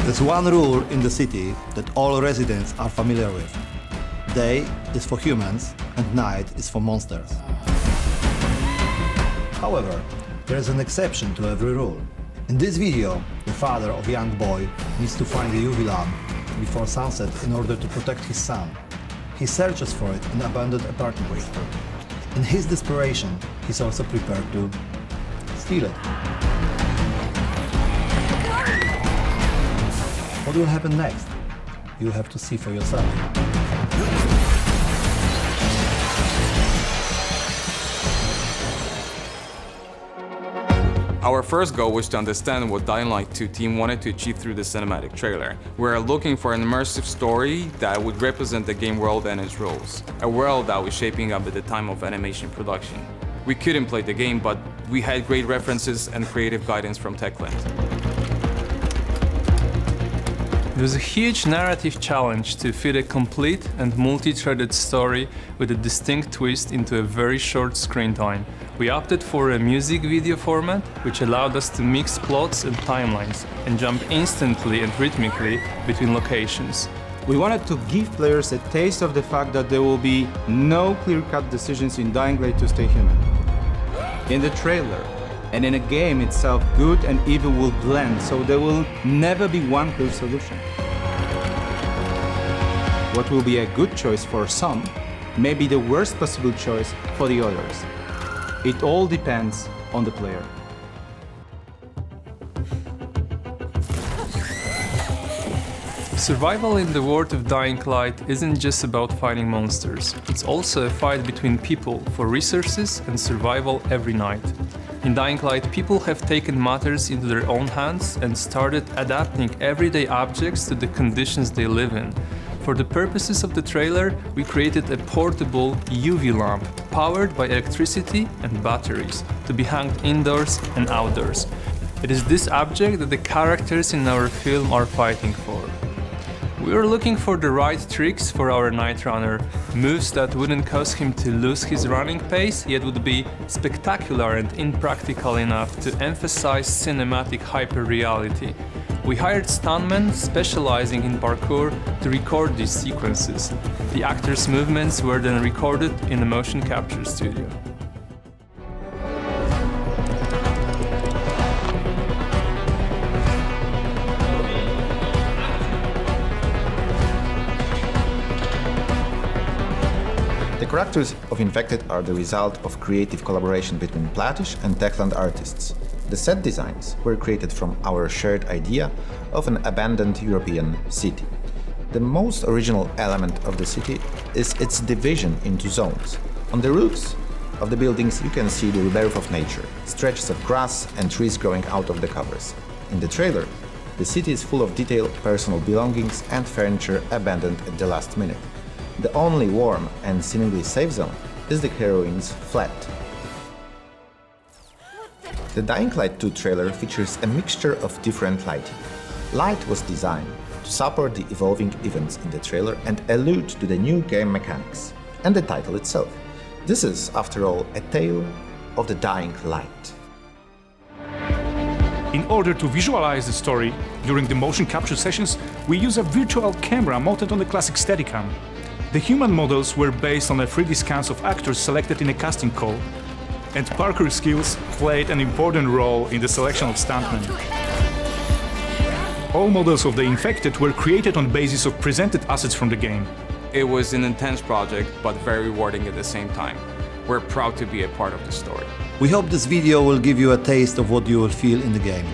There's one rule in the city that all residents are familiar with. Day is for humans and night is for monsters. However, there is an exception to every rule. In this video, the father of a young boy needs to find a UV lamp before sunset in order to protect his son. He searches for it in abandoned apartments. In his desperation, he's also prepared to steal it. What will happen next? You'll have to see for yourself. Our first goal was to understand what Dying Light 2 team wanted to achieve through the cinematic trailer. We are looking for an immersive story that would represent the game world and its rules. A world that was shaping up at the time of animation production. We couldn't play the game, but we had great references and creative guidance from Techland. It was a huge narrative challenge to fit a complete and multi-threaded story with a distinct twist into a very short screen time. We opted for a music video format, which allowed us to mix plots and timelines and jump instantly and rhythmically between locations. We wanted to give players a taste of the fact that there will be no clear-cut decisions in Dying Light to stay human. In the trailer and in a game itself, good and evil will blend, so there will never be one clear solution. What will be a good choice for some may be the worst possible choice for the others. It all depends on the player. Survival in the world of Dying Light isn't just about fighting monsters. It's also a fight between people for resources and survival every night. In Dying Light, people have taken matters into their own hands and started adapting everyday objects to the conditions they live in. For the purposes of the trailer, we created a portable UV lamp powered by electricity and batteries to be hung indoors and outdoors. It is this object that the characters in our film are fighting for. We were looking for the right tricks for our Night Runner, moves that wouldn't cause him to lose his running pace, yet would be spectacular and impractical enough to emphasize cinematic hyper-reality. We hired stuntmen specializing in parkour to record these sequences. The actors' movements were then recorded in a motion capture studio. The characters of Infected are the result of creative collaboration between Platish and Techland artists. The set designs were created from our shared idea of an abandoned European city. The most original element of the city is its division into zones. On the roofs of the buildings you can see the rebirth of nature, stretches of grass and trees growing out of the covers. In the trailer, the city is full of detailed personal belongings and furniture abandoned at the last minute. The only warm and seemingly safe zone is the heroine's flat. The Dying Light 2 trailer features a mixture of different lighting. Light was designed to support the evolving events in the trailer and allude to the new game mechanics, and the title itself. This is, after all, a tale of the Dying Light. In order to visualize the story, during the motion capture sessions, we use a virtual camera mounted on the classic Steadicam. The human models were based on a 3D scans of actors selected in a casting call, and parkour skills played an important role in the selection of stuntmen. All models of the Infected were created on the basis of presented assets from the game. It was an intense project, but very rewarding at the same time. We're proud to be a part of the story. We hope this video will give you a taste of what you will feel in the game.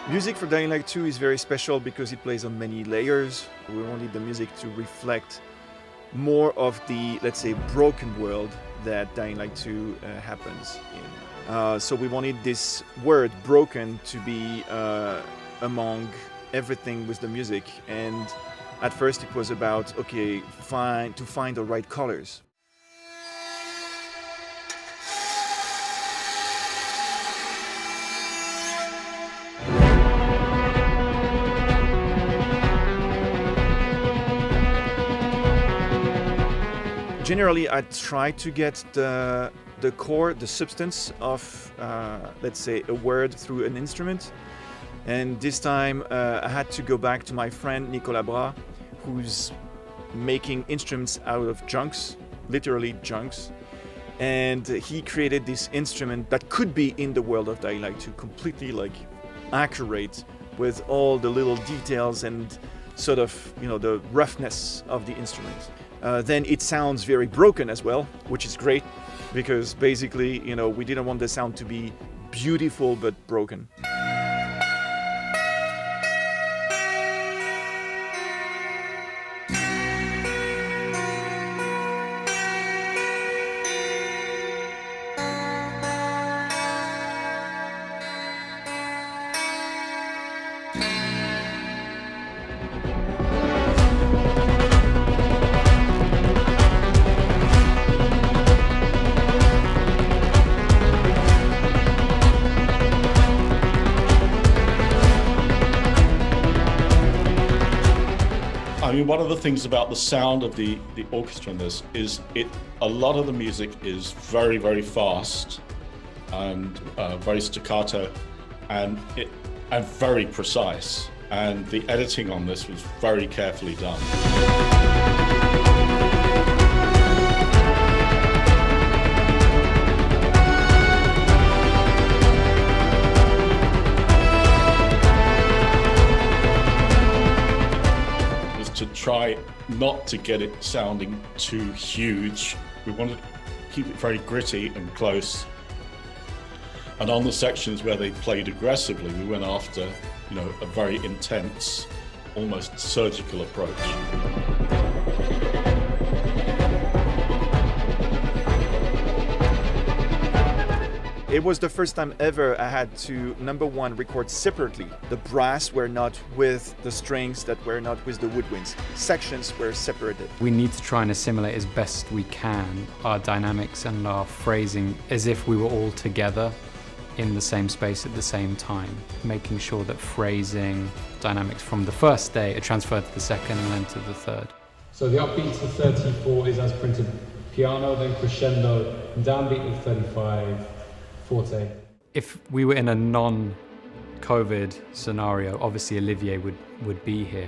Music for Dying Light 2 is very special because it plays on many layers. We wanted the music to reflect more of the, let's say, broken world that Dying Light 2 happens in. So we wanted this word broken to be among everything with the music. And at first it was about, okay, to find the right colors. Generally, I try to get the core, the substance of, let's say, a word through an instrument. And this time I had to go back to my friend Nicolas Bras, who's making instruments out of junks, literally junks. And he created this instrument that could be in the world of Dying Light 2, completely like accurate with all the little details and sort of, the roughness of the instrument. Then it sounds very broken as well, which is great because basically, we didn't want the sound to be beautiful but broken. I mean, one of the things about the sound of the orchestra in this is a lot of the music is very, very fast and very staccato and very precise. And the editing on this was very carefully done. To try not to get it sounding too huge. We wanted to keep it very gritty and close. And on the sections where they played aggressively, we went after, a very intense, almost surgical approach. It was the first time ever I had to, number one, record separately. The brass were not with the strings, that were not with the woodwinds. Sections were separated. We need to try and assimilate as best we can our dynamics and our phrasing as if we were all together in the same space at the same time, making sure that phrasing, dynamics from the first day are transferred to the second and then to the third. So the upbeat to 34 is as printed piano, then crescendo, downbeat to 35, forte. If we were in a non-COVID scenario, obviously Olivier would be here.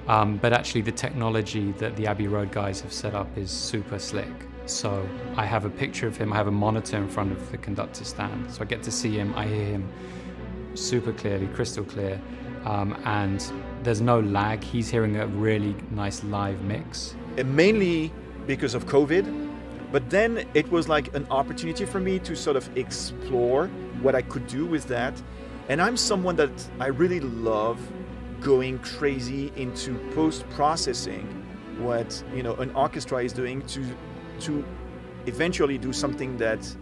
But actually the technology that the Abbey Road guys have set up is super slick. So I have a picture of him, I have a monitor in front of the conductor stand. So I get to see him, I hear him super clearly, crystal clear. And there's no lag, he's hearing a really nice live mix. And mainly because of COVID, but then it was like an opportunity for me to sort of explore what I could do with that. And I'm someone that I really love going crazy into post-processing what an orchestra is doing to eventually do something that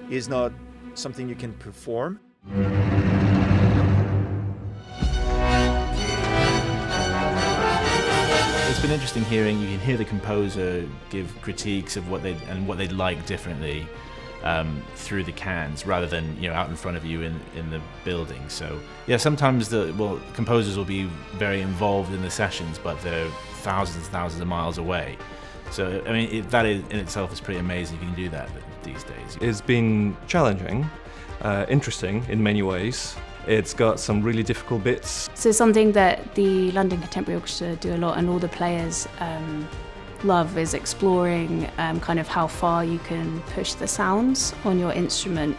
is not something you can perform. It's been interesting hearing. You can hear the composer give critiques of what they'd like differently through the cans, rather than out in front of you in the building. So yeah, sometimes composers will be very involved in the sessions, but they're thousands of miles away. So I mean, that in itself is pretty amazing. You can do that these days. It's been challenging, interesting in many ways. It's got some really difficult bits. So something that the London Contemporary Orchestra do a lot, and all the players love, is exploring kind of how far you can push the sounds on your instrument,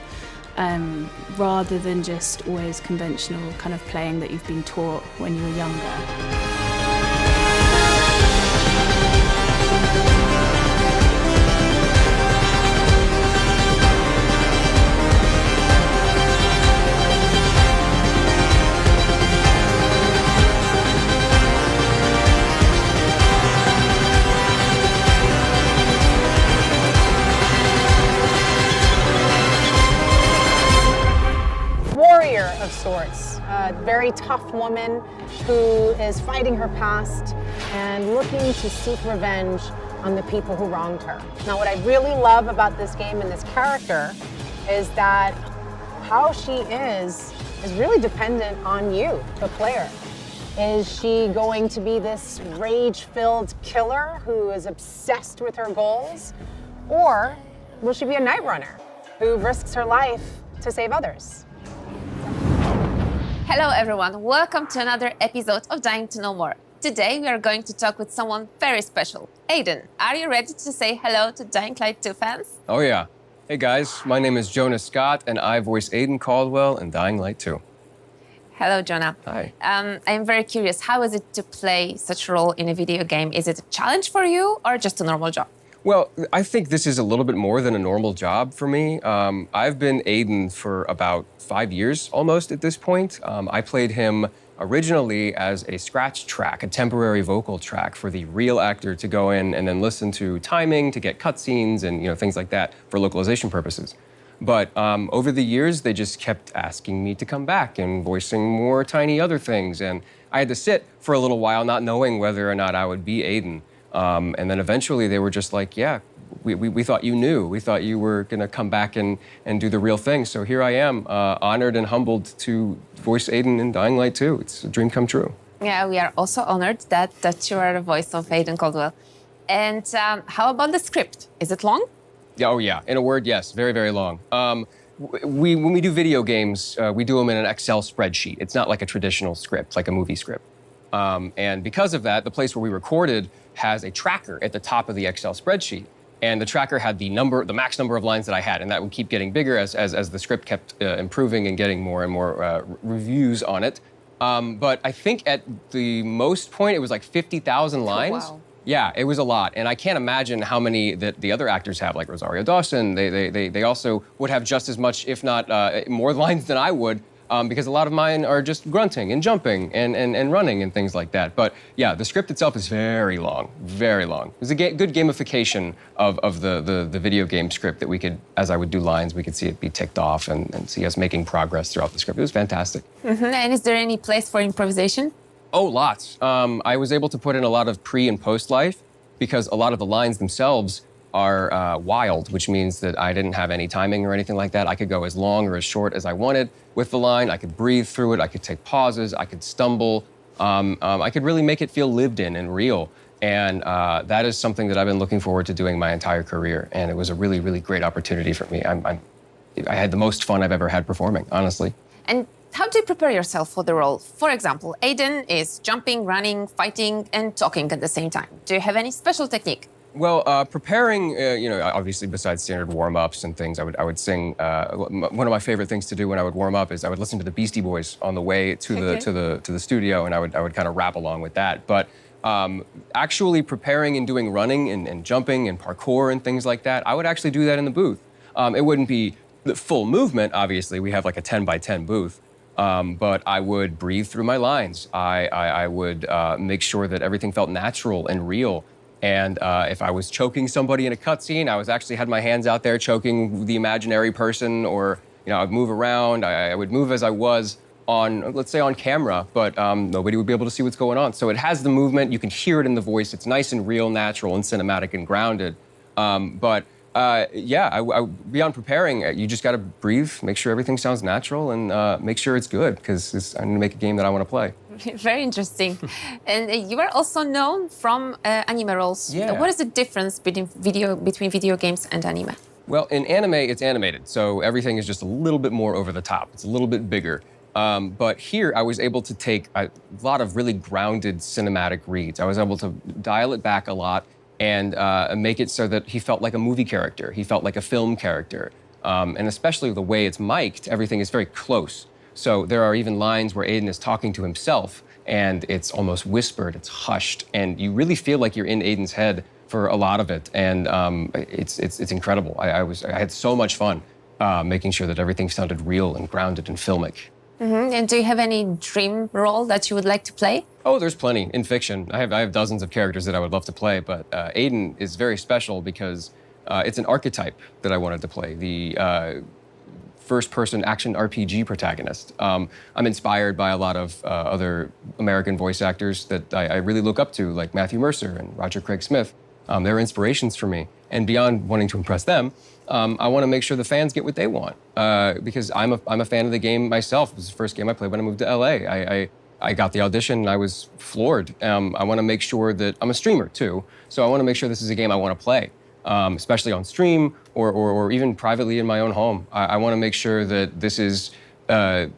rather than just always conventional kind of playing that you've been taught when you were younger. sorts. A very tough woman who is fighting her past and looking to seek revenge on the people who wronged her. Now, what I really love about this game and this character is that how she is really dependent on you, the player. Is she going to be this rage-filled killer who is obsessed with her goals? Or will she be a night runner who risks her life to save others? Hello everyone, welcome to another episode of Dying to Know More. Today we are going to talk with someone very special. Aiden, are you ready to say hello to Dying Light 2 fans? Oh yeah. Hey guys, my name is Jonas Scott and I voice Aiden Caldwell in Dying Light 2. Hello, Jonah. Hi. I'm very curious, how is it to play such a role in a video game? Is it a challenge for you or just a normal job? Well, I think this is a little bit more than a normal job for me. I've been Aiden for about 5 years almost at this point. I played him originally as a scratch track, a temporary vocal track for the real actor to go in and then listen to timing to get cutscenes and things like that for localization purposes. But over the years, they just kept asking me to come back and voicing more tiny other things. And I had to sit for a little while not knowing whether or not I would be Aiden. And then eventually they were just like, yeah, we thought you knew. We thought you were going to come back and do the real thing. So here I am, honored and humbled to voice Aiden in Dying Light 2. It's a dream come true. Yeah, we are also honored that you are the voice of Aiden Caldwell. And how about the script? Is it long? Yeah, oh yeah, in a word, yes, very, very long. When we do video games, we do them in an Excel spreadsheet. It's not like a traditional script, like a movie script. And because of that, the place where we recorded has a tracker at the top of the Excel spreadsheet. And the tracker had the max number of lines that I had, and that would keep getting bigger as the script kept improving and getting more and more reviews on it. But I think at the most point, it was like 50,000 lines. Wow. Yeah, it was a lot, and I can't imagine how many that the other actors have, like Rosario Dawson. They also would have just as much, if not more lines than I would, because a lot of mine are just grunting and jumping and running and things like that. But yeah, the script itself is very long, very long. It was a good gamification of the video game script that we could, as I would do lines, we could see it be ticked off and see us making progress throughout the script. It was fantastic. Mm-hmm. And is there any place for improvisation? Oh, lots. I was able to put in a lot of pre and post life because a lot of the lines themselves are wild, which means that I didn't have any timing or anything like that. I could go as long or as short as I wanted with the line. I could breathe through it. I could take pauses. I could stumble. I could really make it feel lived in and real. And that is something that I've been looking forward to doing my entire career. And it was a really, really great opportunity for me. I had the most fun I've ever had performing, honestly. And how do you prepare yourself for the role? For example, Aiden is jumping, running, fighting, and talking at the same time. Do you have any special technique? Well, preparing, obviously besides standard warm-ups and things, I would sing. One of my favorite things to do when I would warm up is I would listen to the Beastie Boys on the way to the studio, and I would kind of rap along with that. But actually preparing and doing running and jumping and parkour and things like that, I would actually do that in the booth. It wouldn't be the full movement, obviously. We have like a 10 by 10 booth. But I would breathe through my lines. I would make sure that everything felt natural and real. And if I was choking somebody in a cutscene, I was actually had my hands out there choking the imaginary person, or I'd move around. I would move as I was on, let's say, on camera, but nobody would be able to see what's going on. So it has the movement. You can hear it in the voice. It's nice and real, natural, and cinematic and grounded. Beyond preparing, you just got to breathe, make sure everything sounds natural, and make sure it's good, because I'm going to make a game that I want to play. Very interesting. And you are also known from anime roles. Yeah. What is the difference between video games and anime? Well, in anime, it's animated, so everything is just a little bit more over the top. It's a little bit bigger. But here, I was able to take a lot of really grounded cinematic reads. I was able to dial it back a lot and make it so that he felt like a movie character. He felt like a film character. And especially the way it's mic'd, everything is very close. So there are even lines where Aiden is talking to himself, and it's almost whispered, it's hushed, and you really feel like you're in Aiden's head for a lot of it. And it's incredible. I had so much fun making sure that everything sounded real and grounded and filmic. Mm-hmm. And do you have any dream role that you would like to play? Oh, there's plenty in fiction. I have dozens of characters that I would love to play, but Aiden is very special because it's an archetype that I wanted to play. The first-person action RPG protagonist. I'm inspired by a lot of other American voice actors that I really look up to, like Matthew Mercer and Roger Craig Smith. They're inspirations for me. And beyond wanting to impress them, I want to make sure the fans get what they want. Because I'm a fan of the game myself. It was the first game I played when I moved to LA. I got the audition and I was floored. I want to make sure that I'm a streamer too. So I want to make sure this is a game I want to play, especially on stream or even privately in my own home. I want to make sure that this is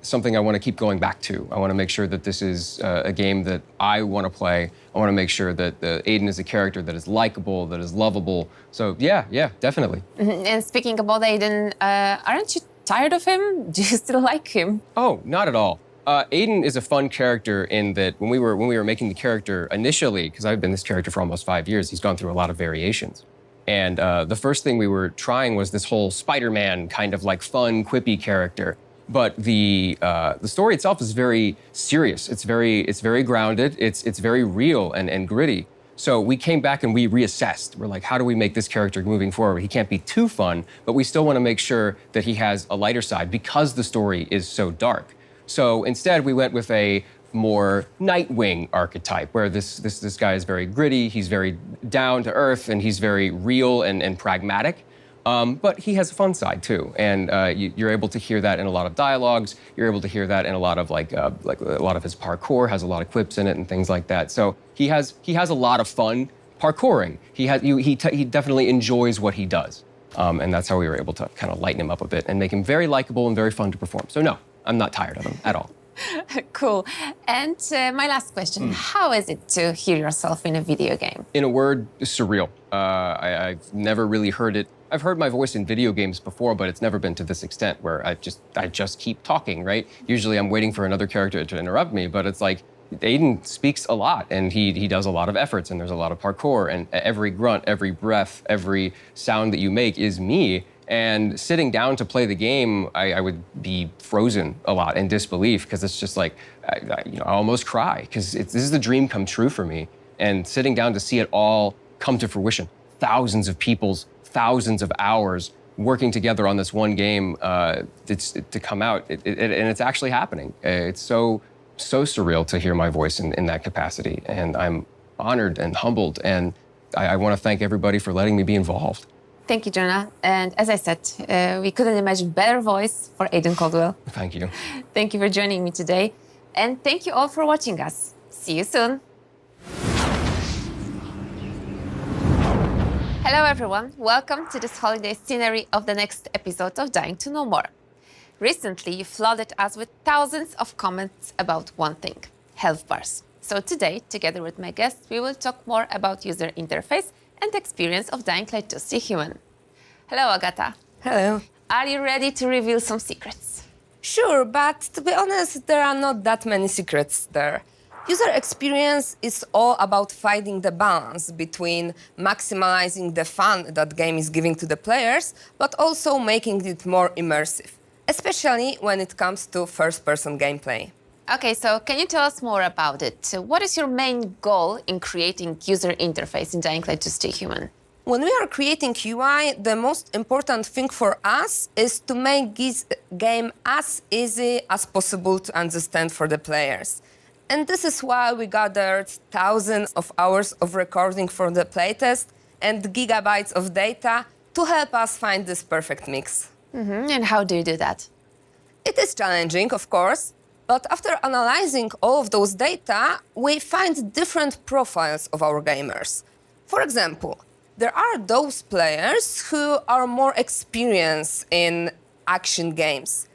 something I want to keep going back to. I want to make sure that this is a game that I want to play. I want to make sure that Aiden is a character that is likable, that is lovable. So yeah, definitely. And speaking about Aiden, aren't you tired of him? Do you still like him? Oh, not at all. Aiden is a fun character in that when we were making the character initially, because I've been this character for almost 5 years, he's gone through a lot of variations. And the first thing we were trying was this whole Spider-Man kind of like fun, quippy character. But the story itself is very serious. It's very grounded. It's very real and gritty. So we came back and we reassessed. We're like, how do we make this character moving forward? He can't be too fun, but we still want to make sure that he has a lighter side because the story is so dark. So instead, we went with a more Nightwing archetype, where this guy is very gritty, he's very down to earth, and he's very real and pragmatic. But he has a fun side too, and you're able to hear that in a lot of dialogues. You're able to hear that in a lot of like a lot of his parkour has a lot of quips in it and things like that. So he has a lot of fun parkouring. He definitely enjoys what he does, and that's how we were able to kind of lighten him up a bit and make him very likable and very fun to perform. So no, I'm not tired of him at all. Cool. And my last question, how is it to hear yourself in a video game? In a word, surreal. I've never really heard it. I've heard my voice in video games before, but it's never been to this extent where I just keep talking, right? Usually I'm waiting for another character to interrupt me, but it's like Aiden speaks a lot and he does a lot of efforts and there's a lot of parkour and every grunt, every breath, every sound that you make is me. And sitting down to play the game, I would be frozen a lot in disbelief because it's just like, I almost cry because this is the dream come true for me. And sitting down to see it all come to fruition, thousands of people's thousands of hours working together on this one game to come out, and it's actually happening. It's so surreal to hear my voice in that capacity. And I'm honored and humbled. And I want to thank everybody for letting me be involved. Thank you, Jonah. And as I said, we couldn't imagine better voice for Aiden Caldwell. Thank you. Thank you for joining me today. And thank you all for watching us. See you soon. Hello, everyone. Welcome to this holiday scenery of the next episode of Dying to Know More. Recently, you flooded us with thousands of comments about one thing, health bars. So today, together with my guests, we will talk more about user interface and experience of Dying Light 2 Stay Human. Hello, Agata. Hello. Are you ready to reveal some secrets? Sure, but to be honest, there are not that many secrets there. User experience is all about finding the balance between maximizing the fun that game is giving to the players, but also making it more immersive, especially when it comes to first-person gameplay. Okay, so can you tell us more about it? What is your main goal in creating user interface in Dying Light 2 Stay Human? When we are creating UI, the most important thing for us is to make this game as easy as possible to understand for the players. And this is why we gathered thousands of hours of recording for the playtest and gigabytes of data to help us find this perfect mix. And how do you do that? It is challenging, of course. But after analyzing all of those data, we find different profiles of our gamers. For example, there are those players who are more experienced in action games.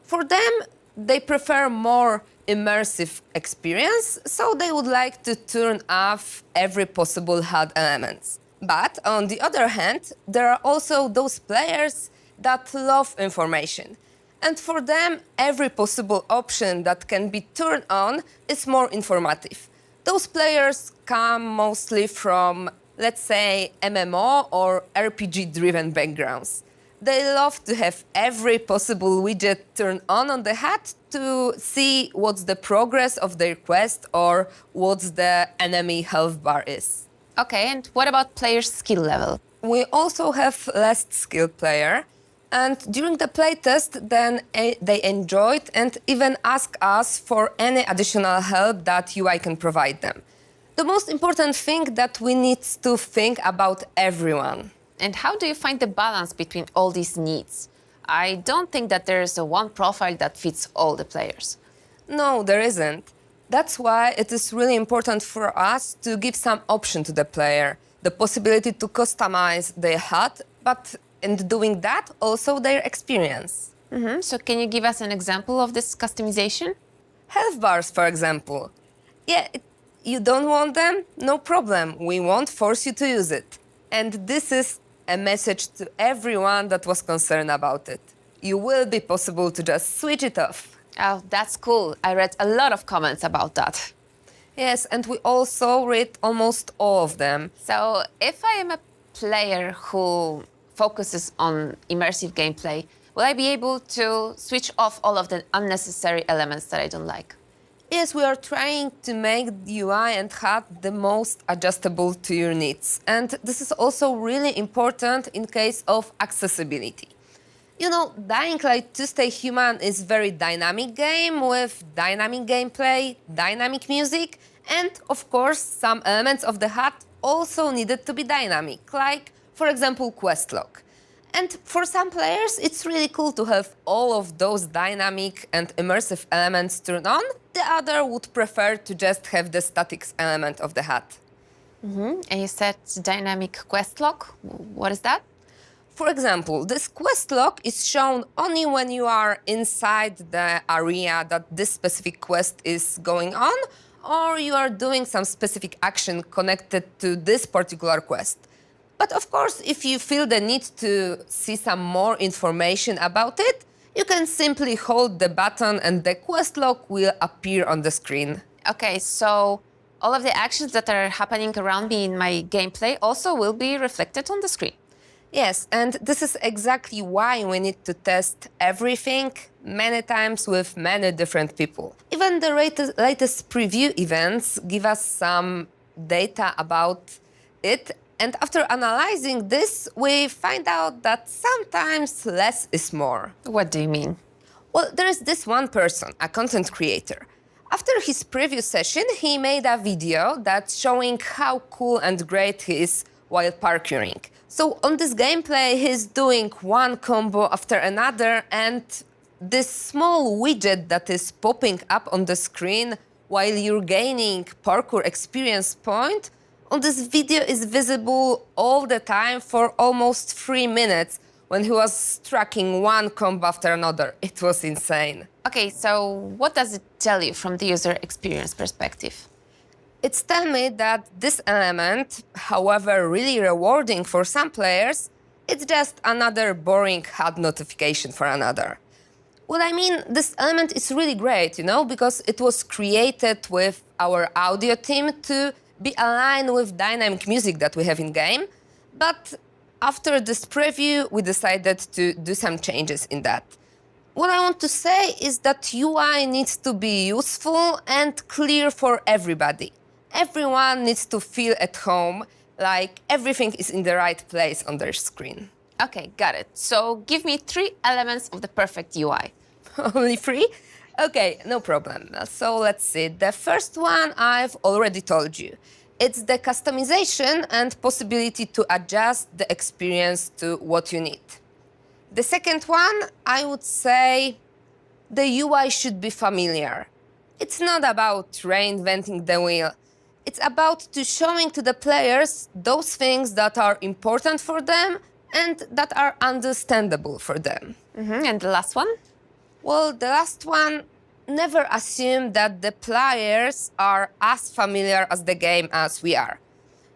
For them, they prefer more immersive experience, so they would like to turn off every possible HUD elements. But on the other hand, there are also those players that love information. And for them, every possible option that can be turned on is more informative. Those players come mostly from, let's say, MMO or RPG-driven backgrounds. They love to have every possible widget turned on the HUD to see what's the progress of their quest or what's the enemy health bar is. Okay, and what about player skill level? We also have less skilled player. And during the playtest, then they enjoyed and even asked us for any additional help that UI can provide them. The most important thing that we need to think about everyone. And how do you find the balance between all these needs? I don't think that there is a one profile that fits all the players. No, there isn't. That's why it is really important for us to give some option to the player, the possibility to customize their HUD, but in doing that, also their experience. So can you give us an example of this customization? Health bars, for example. Yeah, you don't want them? No problem. We won't force you to use it. And this is a message to everyone that was concerned about it. You will be possible to just switch it off. Oh, that's cool. I read a lot of comments about that. Yes, and we also read almost all of them. So if I am a player who focuses on immersive gameplay, will I be able to switch off all of the unnecessary elements that I don't like? Yes, we are trying to make the UI and HUD the most adjustable to your needs. And this is also really important in case of accessibility. You know, Dying Light 2 Stay Human is a very dynamic game with dynamic gameplay, dynamic music, and of course some elements of the HUD also needed to be dynamic, like for example quest log. And for some players it's really cool to have all of those dynamic and immersive elements turned on. The other would prefer to just have the statics element of the HUD. And you said dynamic quest log. What is that? For example, this quest log is shown only when you are inside the area that this specific quest is going on, or you are doing some specific action connected to this particular quest. But of course, if you feel the need to see some more information about it, you can simply hold the button and the quest log will appear on the screen. Okay, so all of the actions that are happening around me in my gameplay also will be reflected on the screen. Yes, and this is exactly why we need to test everything many times with many different people. Even the latest preview events give us some data about it, and after analyzing this, we find out that sometimes less is more. What do you mean? Well, there is this one person, a content creator. After his previous session, he made a video that's showing how cool and great he is while parkouring. So on this gameplay, he's doing one combo after another, and this small widget that is popping up on the screen while you're gaining parkour experience point on this video is visible all the time for almost 3 minutes when he was tracking one combo after another. It was insane. Okay, so what does it tell you from the user experience perspective? It's telling me that this element, however really rewarding for some players, it's just another boring HUD notification for another. Well, I mean, this element is really great, you know, because it was created with our audio team to be aligned with dynamic music that we have in-game. But after this preview, we decided to do some changes in that. What I want to say is that UI needs to be useful and clear for everybody. Everyone needs to feel at home, like everything is in the right place on their screen. Okay, got it. So give me 3 elements of the perfect UI. Only 3? Okay, no problem. So let's see. The first one I've already told you. It's the customization and possibility to adjust the experience to what you need. The second one, I would say the UI should be familiar. It's not about reinventing the wheel. It's about to showing to the players those things that are important for them and that are understandable for them. And the last one? Well, the last one, never assume that the players are as familiar as the game as we are.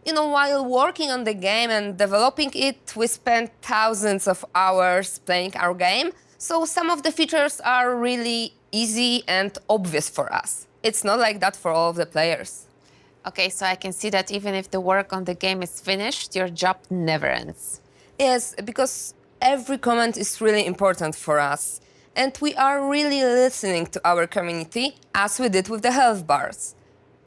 You know, while working on the game and developing it, we spent thousands of hours playing our game, so some of the features are really easy and obvious for us. It's not like that for all of the players. Okay, so I can see that even if the work on the game is finished, your job never ends. Yes, because every comment is really important for us. And we are really listening to our community, as we did with the health bars.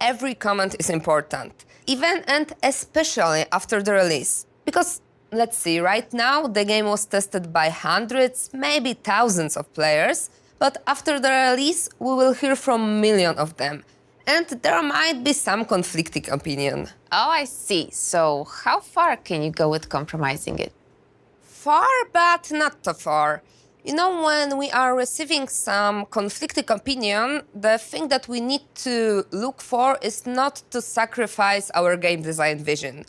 Every comment is important, even and especially after the release. Because Let's see, right now the game was tested by hundreds, maybe thousands of players, but after the release we will hear from millions of them. And there might be some conflicting opinion. Oh, I see. So how far can you go with compromising it? Far, but not too far. You know, when we are receiving some conflicting opinion, the thing that we need to look for is not to sacrifice our game design vision.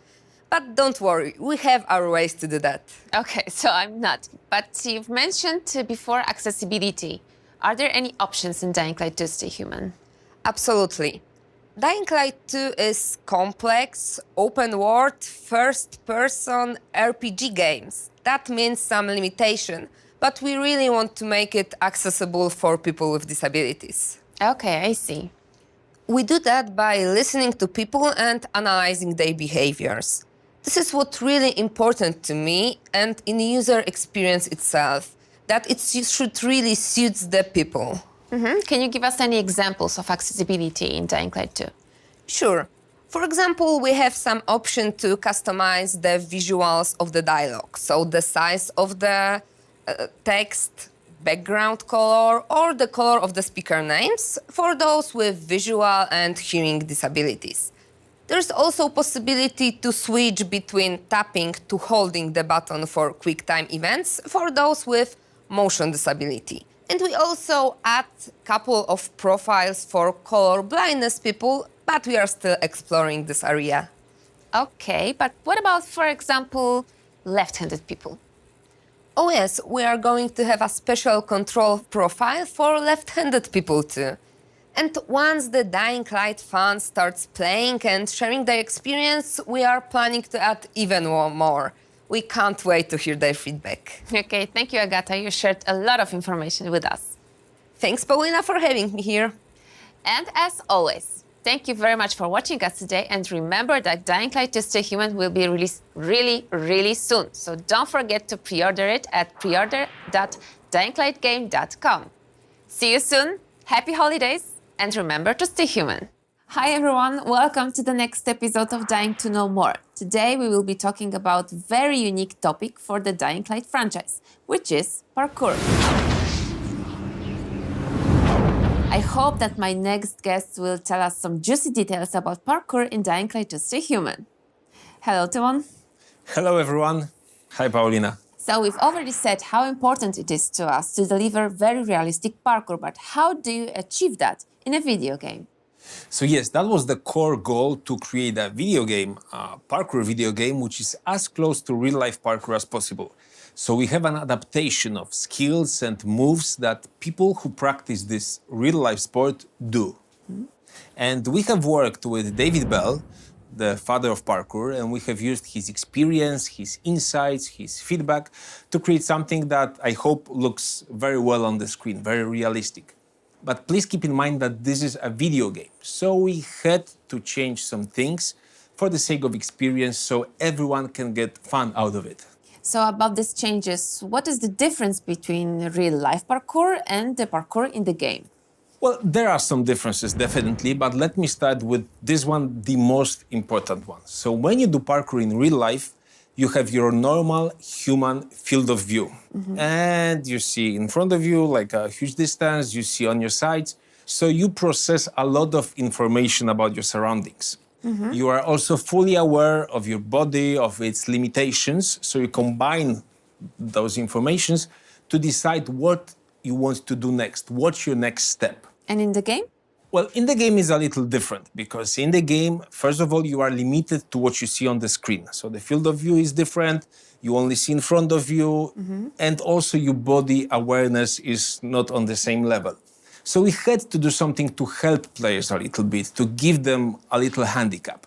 But don't worry, we have our ways to do that. Okay, so I'm not. But you've mentioned before accessibility. Are there any options in Dying Light to stay human? Absolutely. Dying Light 2 is complex, open-world, first-person RPG games. That means some limitation, but we really want to make it accessible for people with disabilities. Okay, I see. We do that by listening to people and analyzing their behaviors. This is what's really important to me and in user experience itself, that it should really suit the people. Can you give us any examples of accessibility in Dying Light 2? Sure. For example, we have some option to customize the visuals of the dialogue, so the size of the text, background color, or the color of the speaker names for those with visual and hearing disabilities. There's also possibility to switch between tapping to holding the button for quick time events for those with motion disability. And we also add a couple of profiles for color blindness people, but we are still exploring this area. Okay, but what about, for example, left-handed people? Oh yes, we are going to have a special control profile for left-handed people too. And once the Dying Light fans starts playing and sharing their experience, we are planning to add even more. We can't wait to hear their feedback. Okay, thank you, Agata. You shared a lot of information with us. Thanks, Paulina, for having me here. And as always, thank you very much for watching us today. And remember that Dying Light to Stay Human will be released really soon. So don't forget to pre-order it at preorder.dyinglightgame.com. See you soon. Happy holidays. And remember to stay human. Hi everyone, welcome to the next episode of Dying to Know More. Today we will be talking about a very unique topic for the Dying Light franchise, which is parkour. I hope that my next guest will tell us some juicy details about parkour in Dying Light to Stay Human. Hello, Timon. Hello everyone. Hi, Paulina. So we've already said how important it is to us to deliver very realistic parkour, but how do you achieve that in a video game? So yes, that was the core goal, to create a video game, a parkour video game, which is as close to real-life parkour as possible. So we have an adaptation of skills and moves that people who practice this real-life sport do. And we have worked with David Bell, the father of parkour, and we have used his experience, his insights, his feedback to create something that I hope looks very well on the screen, very realistic. But please keep in mind that this is a video game, so we had to change some things for the sake of experience so everyone can get fun out of it. So about these changes, what is the difference between real-life parkour and the parkour in the game? Well, there are some differences, definitely, but let me start with this one, the most important one. So when you do parkour in real life, you have your normal human field of view. And you see in front of you, like a huge distance, you see on your sides. So you process a lot of information about your surroundings. You are also fully aware of your body, of its limitations. So you combine those informations to decide what you want to do next. What's your next step? And in the game? Well, in the game is a little different because in the game, first of all, you are limited to what you see on the screen. So the field of view is different. You only see in front of you. And also your body awareness is not on the same level. So we had to do something to help players a little bit, to give them a little handicap.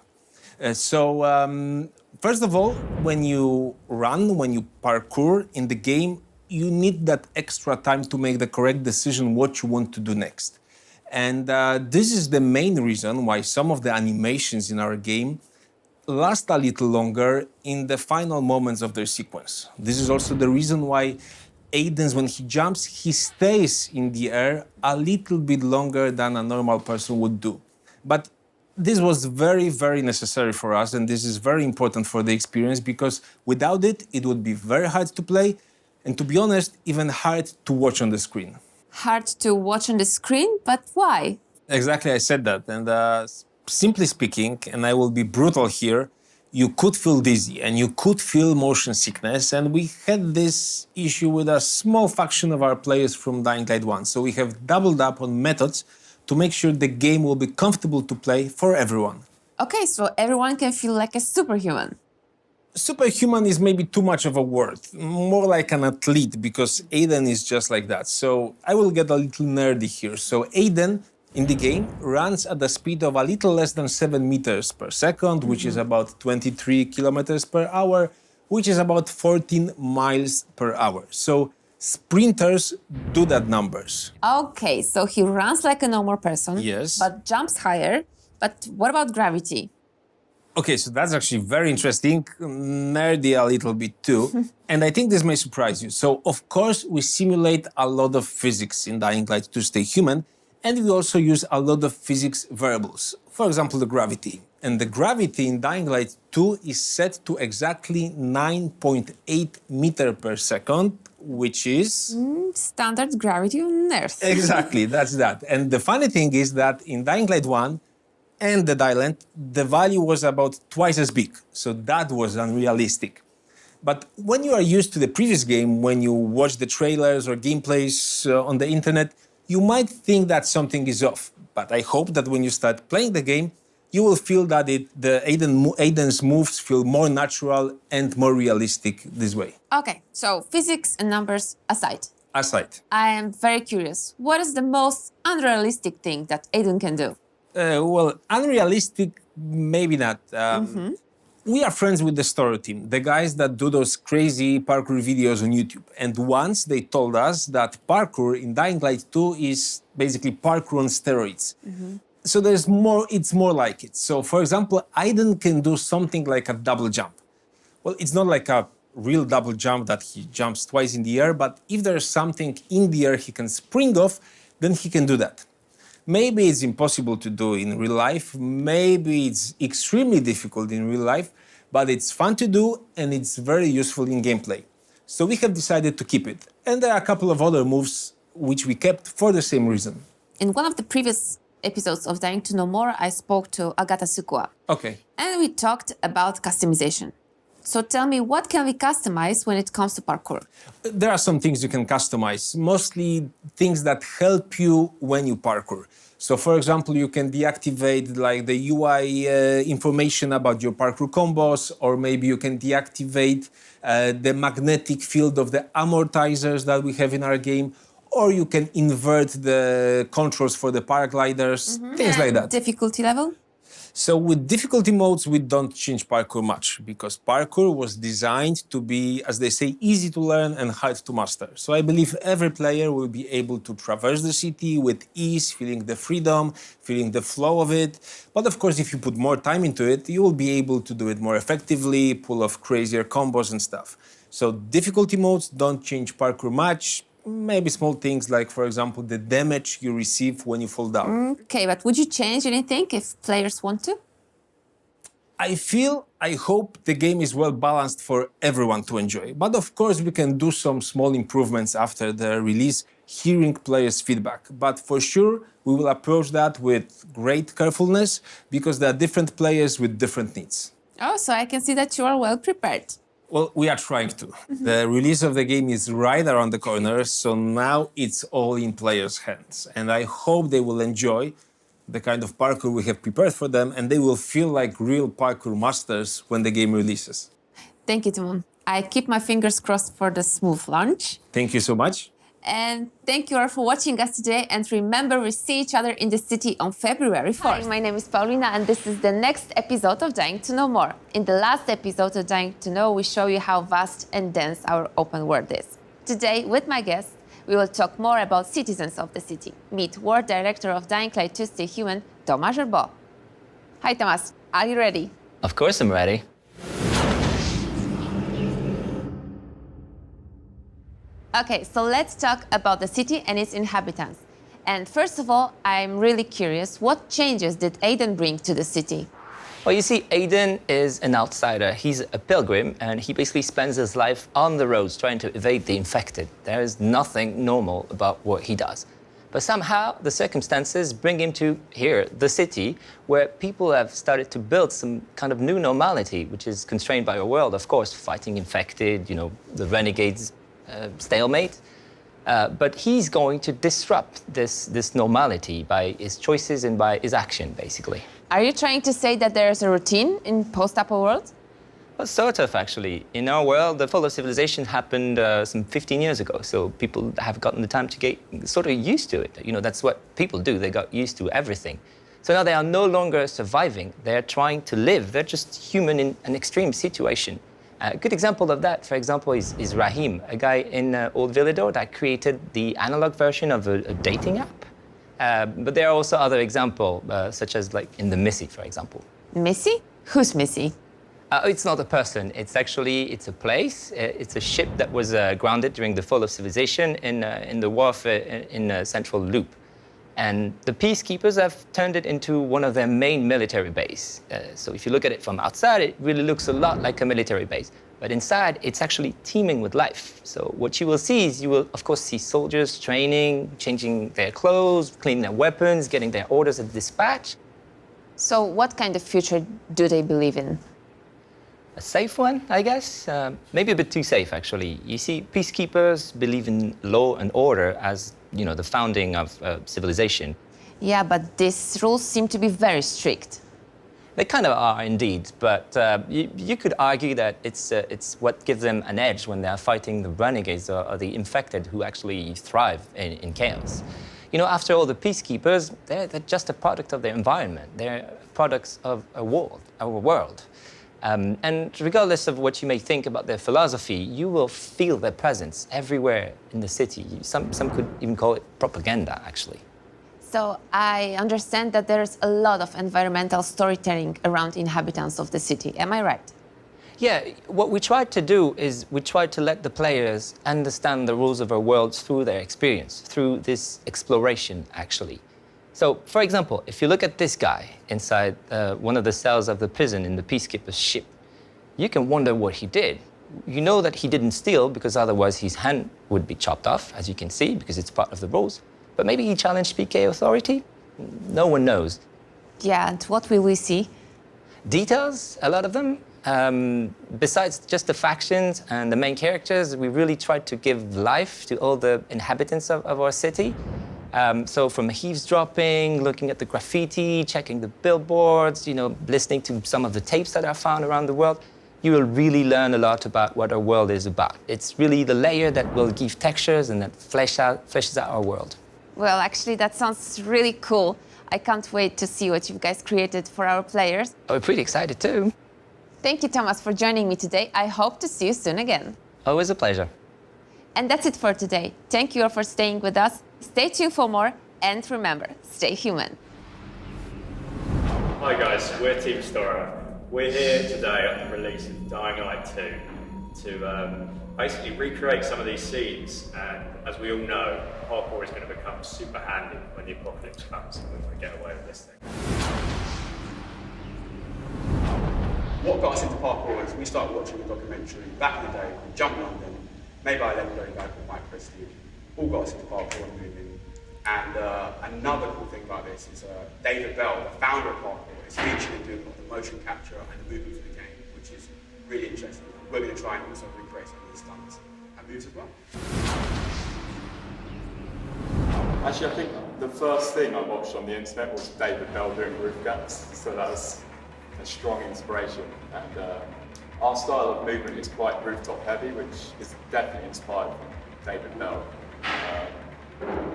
First of all, when you run, when you parkour in the game, you need that extra time to make the correct decision what you want to do next. And this is the main reason why some of the animations in our game last a little longer in the final moments of their sequence. This is also the reason why Aiden, when he jumps, he stays in the air a little bit longer than a normal person would do. But This was very, very necessary for us, and this is very important for the experience because without it, it would be very hard to play, and to be honest, even hard to watch on the screen. Hard to watch on the screen, but why? Exactly, I said that. And simply speaking, and I will be brutal here, you could feel dizzy and you could feel motion sickness. And we had this issue with a small faction of our players from Dying Light 1. So we have doubled up on methods to make sure the game will be comfortable to play for everyone. Okay, so everyone can feel like a superhuman. Superhuman is maybe too much of a word, more like an athlete, because Aiden is just like that. So I will get a little nerdy here. So Aiden, in the game, runs at the speed of a little less than 7 meters per second, which is about 23 kilometers per hour, which is about 14 miles per hour. So sprinters do that numbers. Okay, so he runs like a normal person, Yes. but jumps higher. But what about gravity? Okay, so that's actually very interesting, nerdy a little bit too, and I think this may surprise you. So, of course, we simulate a lot of physics in Dying Light to stay human, and we also use a lot of physics variables. For example, the gravity. And the gravity in Dying Light 2 is set to exactly 9.8 meter per second, which is... Standard gravity on Earth. Exactly, that's that. And the funny thing is that in Dying Light 1, and Dead Island, the value was about twice as big. So that was unrealistic. But when you are used to the previous game, when you watch the trailers or gameplays on the internet, you might think that something is off. But I hope that when you start playing the game, you will feel that Aiden's moves feel more natural and more realistic this way. Okay, so physics and numbers aside. I am very curious. What is the most unrealistic thing that Aiden can do? Well, unrealistic, maybe not. We are friends with the story team, the guys that do those crazy parkour videos on YouTube. And once they told us that parkour in Dying Light 2 is basically parkour on steroids. So it's more like it. So for example, Aiden can do something like a double jump. Well, it's not like a real double jump that he jumps twice in the air, but if there's something in the air he can spring off, then he can do that. Maybe it's impossible to do in real life, maybe it's extremely difficult in real life, but it's fun to do and it's very useful in gameplay. So we have decided to keep it. And there are a couple of other moves which we kept for the same reason. In one of the previous episodes of Dying to Know More, I spoke to Agata Sukua. Okay. And we talked about customization. So tell me, what can we customize when it comes to parkour? There are some things you can customize, mostly things that help you when you parkour. So for example, you can deactivate like the UI information about your parkour combos, or maybe you can deactivate the magnetic field of the amortizers that we have in our game, or you can invert the controls for the paragliders, things like that. Difficulty level? So with difficulty modes, we don't change parkour much because parkour was designed to be, as they say, easy to learn and hard to master. So I believe every player will be able to traverse the city with ease, feeling the freedom, feeling the flow of it. But of course, if you put more time into it, you will be able to do it more effectively, pull off crazier combos and stuff. So difficulty modes don't change parkour much. Maybe small things like, for example, the damage you receive when you fall down. Okay, but would you change anything if players want to? I hope the game is well balanced for everyone to enjoy. But of course, we can do some small improvements after the release, hearing players' feedback. But for sure, we will approach that with great carefulness because there are different players with different needs. Oh, so I can see that you are well prepared. Well, we are trying to. The release of the game is right around the corner, so now it's all in players' hands. And I hope they will enjoy the kind of parkour we have prepared for them, and they will feel like real parkour masters when the game releases. Thank you, Timon. I keep my fingers crossed for the smooth launch. Thank you so much. And thank you all for watching us today. And remember, we see each other in the city on February 4th. Hi, my name is Paulina, and this is the next episode of Dying to Know More. In the last episode of Dying to Know, we show you how vast and dense our open world is. Today, with my guest, we will talk more about citizens of the city. Meet World Director of Dying Light 2 Stay Human, Tomasz Gerbo. Hi, Tomasz. Are you ready? Of course I'm ready. Okay, so let's talk about the city and its inhabitants. And first of all, I'm really curious, what changes did Aiden bring to the city? Well, you see, Aiden is an outsider. He's a pilgrim, and he basically spends his life on the roads trying to evade the infected. There is nothing normal about what he does. But somehow, the circumstances bring him to here, the city, where people have started to build some kind of new normality, which is constrained by our world, of course, fighting infected, you know, the renegades, stalemate. But he's going to disrupt this normality by his choices and by his action, basically. Are you trying to say that there is a routine in post-apo world? Well, sort of, actually. In our world, the fall of civilization happened some 15 years ago, so people have gotten the time to get sort of used to it. You know, that's what people do. They got used to everything. So now they are no longer surviving. They're trying to live. They're just human in an extreme situation. A good example of that, for example, is Rahim, a guy in Old Villador that created the analog version of a dating app. But there are also other examples, such as like in the Missy, for example. Missy? Who's Missy? It's not a person. It's a place. It's a ship that was grounded during the fall of civilization in the wharf in Central Loop. And the peacekeepers have turned it into one of their main military bases. So if you look at it from outside, it really looks a lot like a military base. But inside, it's actually teeming with life. So what you will see is you will, of course, see soldiers training, changing their clothes, cleaning their weapons, getting their orders at dispatch. So what kind of future do they believe in? A safe one, I guess. Maybe a bit too safe, actually. You see, peacekeepers believe in law and order as, you know, the founding of civilization. Yeah, but these rules seem to be very strict. They kind of are, indeed, but you could argue that it's what gives them an edge when they're fighting the renegades or the infected who actually thrive in chaos. You know, after all, the peacekeepers, they're just a product of their environment. They're products of our world. And regardless of what you may think about their philosophy, you will feel their presence everywhere in the city. Some could even call it propaganda, actually. So I understand that there's a lot of environmental storytelling around inhabitants of the city. Am I right? Yeah, what we tried to do is we tried to let the players understand the rules of our world through their experience, through this exploration, actually. So, for example, if you look at this guy inside one of the cells of the prison in the peacekeeper's ship, you can wonder what he did. You know that he didn't steal because otherwise his hand would be chopped off, as you can see, because it's part of the rules. But maybe he challenged PK authority? No one knows. Yeah, and what will we see? Details, a lot of them. Besides just the factions and the main characters, we really tried to give life to all the inhabitants of our city. So from eavesdropping, looking at the graffiti, checking the billboards, you know, listening to some of the tapes that are found around the world, you will really learn a lot about what our world is about. It's really the layer that will give textures and that fleshes out our world. Well, actually, that sounds really cool. I can't wait to see what you guys created for our players. We're pretty excited too. Thank you, Thomas, for joining me today. I hope to see you soon again. Always a pleasure. And that's it for today. Thank you all for staying with us. Stay tuned for more, and remember, stay human. Hi guys, we're Team Stora. We're here today at the release of Dying Light 2 to basically recreate some of these scenes, and as we all know, parkour is going to become super handy when the apocalypse comes and we want to get away with this thing. What got us into parkour was we started watching a documentary back in the day called Jump London, made by a legendary guy called Mike Christie. All got us into parkour and moving. And another cool thing about this is David Bell, the founder of parkour, is featured in doing a lot of the motion capture and the movement for the game, which is really interesting. We're going to try and also recreate some of these stunts and moves as well. Actually, I think the first thing I watched on the internet was David Bell doing roof gaps, so that was a strong inspiration. And our style of movement is quite rooftop heavy, which is definitely inspired from David Bell.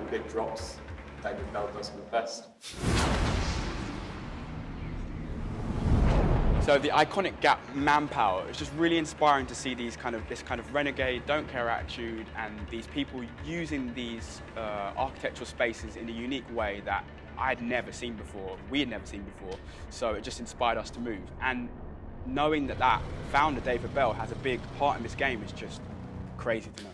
Big drops, David Bell does them the best. So the iconic gap manpower, it's just really inspiring to see this kind of renegade, don't care attitude, and these people using these architectural spaces in a unique way that I'd never seen before, we had never seen before. So it just inspired us to move. And knowing that founder, David Bell, has a big part in this game is just crazy to know.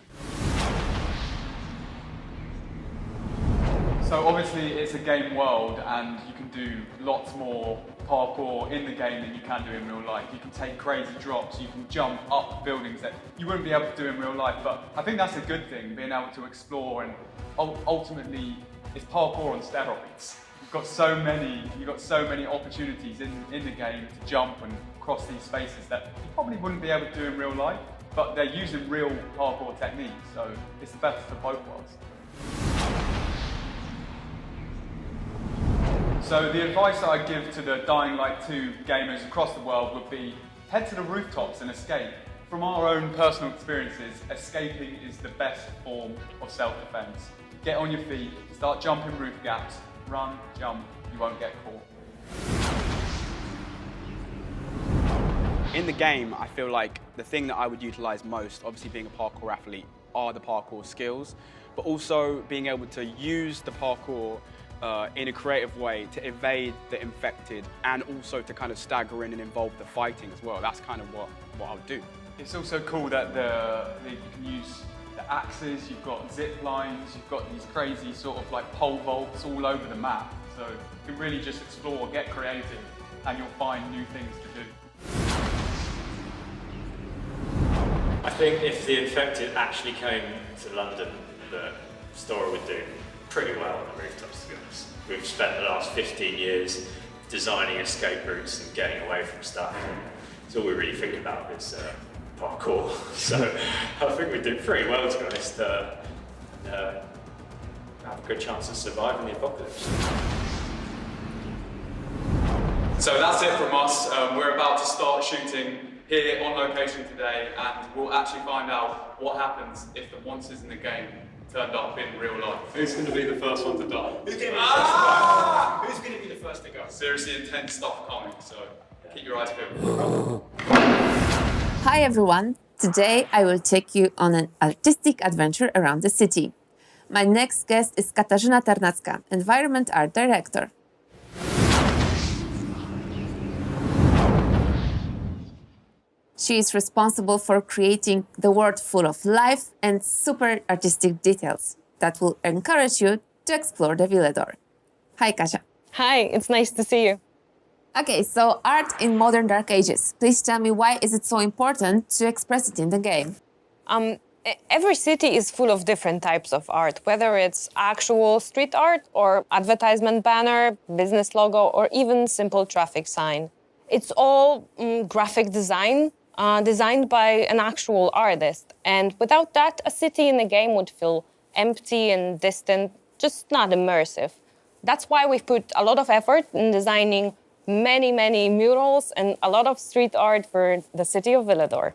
So obviously it's a game world and you can do lots more parkour in the game than you can do in real life. You can take crazy drops, you can jump up buildings that you wouldn't be able to do in real life, but I think that's a good thing, being able to explore, and ultimately it's parkour on steroids. You've got so many opportunities in the game to jump and cross these spaces that you probably wouldn't be able to do in real life, but they're using real parkour techniques, so it's the best of both worlds. So the advice that I give to the Dying Light 2 gamers across the world would be head to the rooftops and escape. From our own personal experiences, escaping is the best form of self-defense. Get on your feet, start jumping roof gaps, run, jump, you won't get caught. In the game, I feel like the thing that I would utilize most, obviously being a parkour athlete, are the parkour skills, but also being able to use the parkour in a creative way to evade the infected and also to kind of stagger in and involve the fighting as well. That's kind of what I would do. It's also cool that you can use the axes, you've got zip lines, you've got these crazy sort of like pole vaults all over the map. So you can really just explore, get creative, and you'll find new things to do. I think if the infected actually came to London, the story would do pretty well on the rooftops, to be honest. We've spent the last 15 years designing escape routes and getting away from stuff. It's all we really think about is parkour. So I think we did pretty well, to be honest. Have a good chance of surviving the apocalypse. So that's it from us. We're about to start shooting here on location today, and we'll actually find out what happens if the monsters in the game turned up in real life. Who's going to be the first one to die? Who's going to be the first to go? Who's going to be the first to go? Seriously intense stuff coming, so keep your eyes peeled. Hi everyone! Today I will take you on an artistic adventure around the city. My next guest is Katarzyna Tarnacka, Environment Art Director. She is responsible for creating the world full of life and super artistic details that will encourage you to explore the Villedor. Hi, Kasia. Hi, it's nice to see you. Okay, so art in modern Dark Ages. Please tell me, why is it so important to express it in the game? Every city is full of different types of art, whether it's actual street art or advertisement banner, business logo, or even simple traffic sign. It's all graphic design, designed by an actual artist. And without that, a city in the game would feel empty and distant, just not immersive. That's why we've put a lot of effort in designing many, many murals and a lot of street art for the city of Villedor.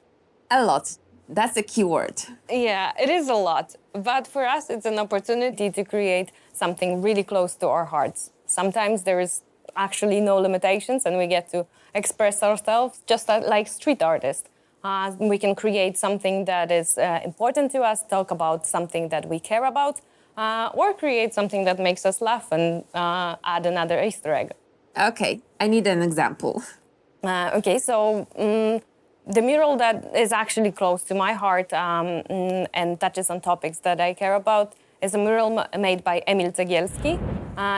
A lot. That's a key word. Yeah, it is a lot. But for us, it's an opportunity to create something really close to our hearts. Sometimes there is actually no limitations and we get to express ourselves just like street artists. We can create something that is important to us, talk about something that we care about, or create something that makes us laugh and add another Easter egg. Okay, I need an example. The mural that is actually close to my heart and touches on topics that I care about is a mural made by Emil Cegielski.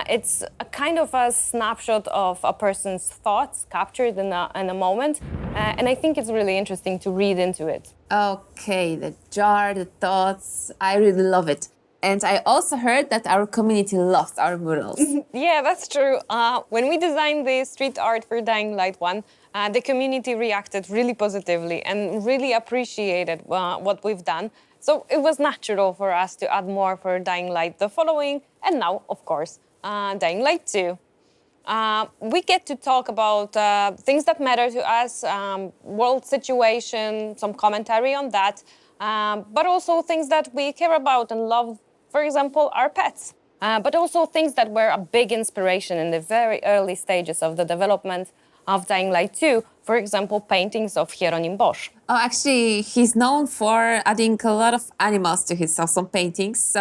It's a kind of a snapshot of a person's thoughts captured in a moment, and I think it's really interesting to read into it. Okay, the jar, the thoughts, I really love it. And I also heard that our community loves our murals. Yeah, that's true. When we designed the street art for Dying Light 1, the community reacted really positively and really appreciated what we've done. So it was natural for us to add more for Dying Light the following, and now, of course, Dying Light 2. We get to talk about things that matter to us, world situation, some commentary on that, but also things that we care about and love, for example, our pets. But also things that were a big inspiration in the very early stages of the development of Dying Light 2, for example, paintings of Hieronim Bosch. Oh, actually, he's known for adding a lot of animals to his awesome paintings,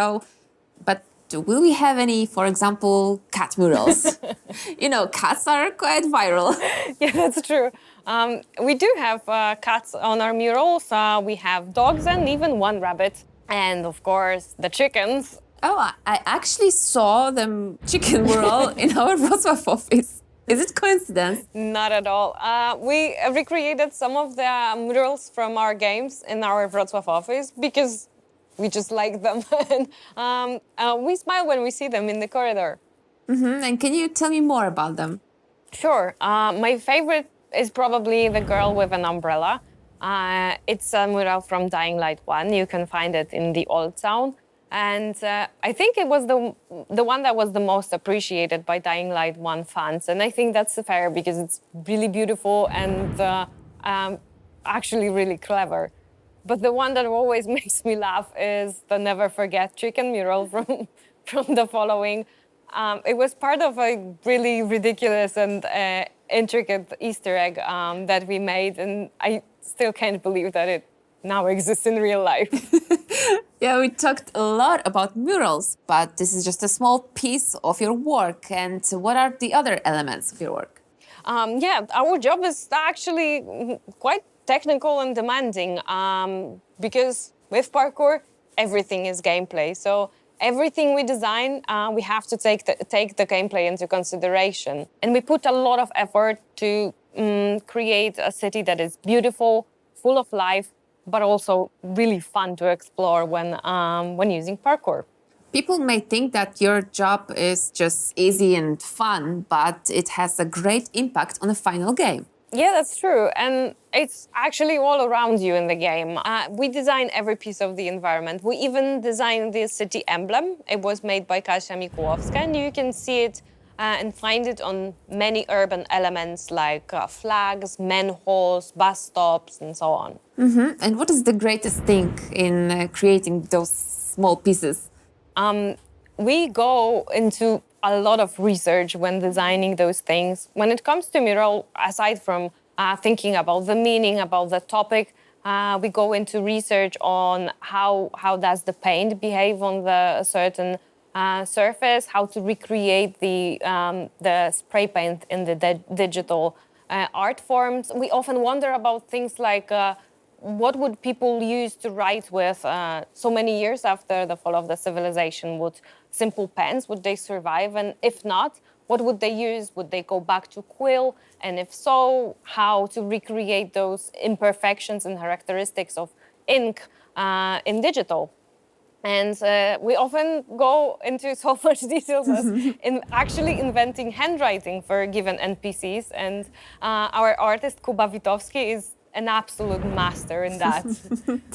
but will we have any, for example, cat murals? You know, cats are quite viral. Yeah, that's true. We do have cats on our murals. We have dogs and even one rabbit. And of course, the chickens. Oh, I actually saw the chicken mural in our Wrocław office. Is it coincidence? Not at all. We recreated some of the murals from our games in our Wrocław office because we just like them. And we smile when we see them in the corridor. And can you tell me more about them? Sure. My favorite is probably the girl with an umbrella. It's a mural from Dying Light 1. You can find it in the Old Town. And I think it was the one that was the most appreciated by Dying Light 1 fans. And I think that's fair because it's really beautiful and actually really clever. But the one that always makes me laugh is the Never Forget chicken mural from the following. It was part of a really ridiculous and intricate Easter egg that we made. And I still can't believe that it now exists in real life. Yeah, we talked a lot about murals, but this is just a small piece of your work. And what are the other elements of your work? Yeah, our job is actually quite technical and demanding because with parkour, everything is gameplay. So everything we design, we have to take the gameplay into consideration. And we put a lot of effort to create a city that is beautiful, full of life, but also really fun to explore when using parkour. People may think that your job is just easy and fun, but it has a great impact on the final game. Yeah, that's true. And it's actually all around you in the game. We design every piece of the environment. We even designed the city emblem. It was made by Kasia Mikułowska, and you can see it and find it on many urban elements like flags, manholes, bus stops, and so on. And what is the greatest thing in creating those small pieces? We go into a lot of research when designing those things. When it comes to mural, aside from thinking about the meaning, about the topic, we go into research on how does the paint behave on the certain surface, how to recreate the spray paint in the digital art forms. We often wonder about things like what would people use to write with so many years after the fall of the civilization? Would simple pens, would they survive? And if not, what would they use? Would they go back to quill? And if so, how to recreate those imperfections and characteristics of ink in digital? And we often go into so much details as in actually inventing handwriting for given NPCs. And our artist, Kuba Witowski, is an absolute master in that.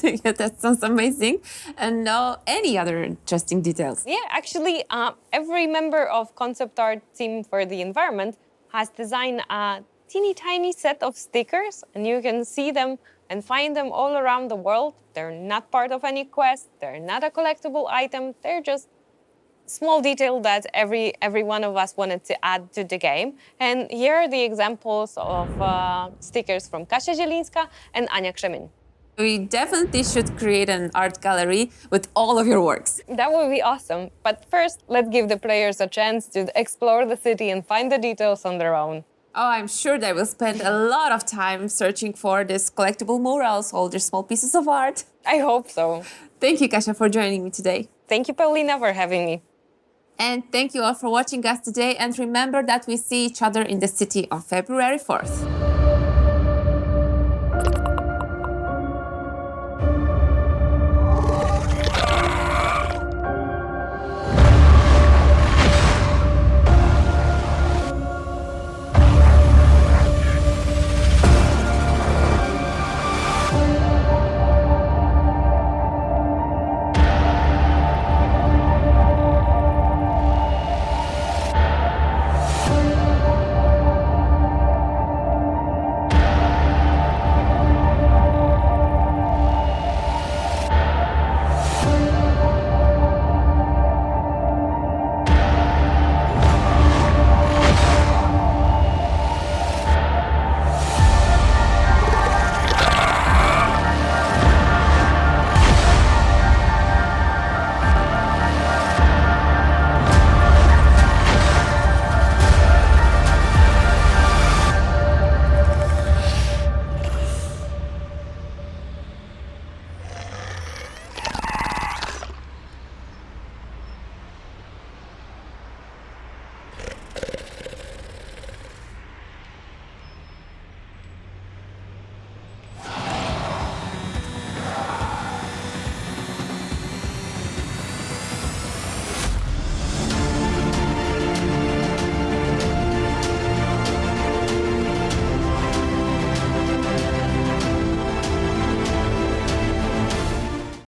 Yeah, that sounds amazing. And any other interesting details? Yeah, actually, every member of concept art team for the environment has designed a teeny tiny set of stickers, and you can see them and find them all around the world. They're not part of any quest. They're not a collectible item. They're just small detail that every one of us wanted to add to the game. And here are the examples of stickers from Kasia Zielińska and Ania Krzemień. We definitely should create an art gallery with all of your works. That would be awesome. But first, let's give the players a chance to explore the city and find the details on their own. Oh, I'm sure they will spend a lot of time searching for these collectible murals, all these small pieces of art. I hope so. Thank you, Kasia, for joining me today. Thank you, Paulina, for having me. And thank you all for watching us today. And remember that we see each other in the city on February 4th.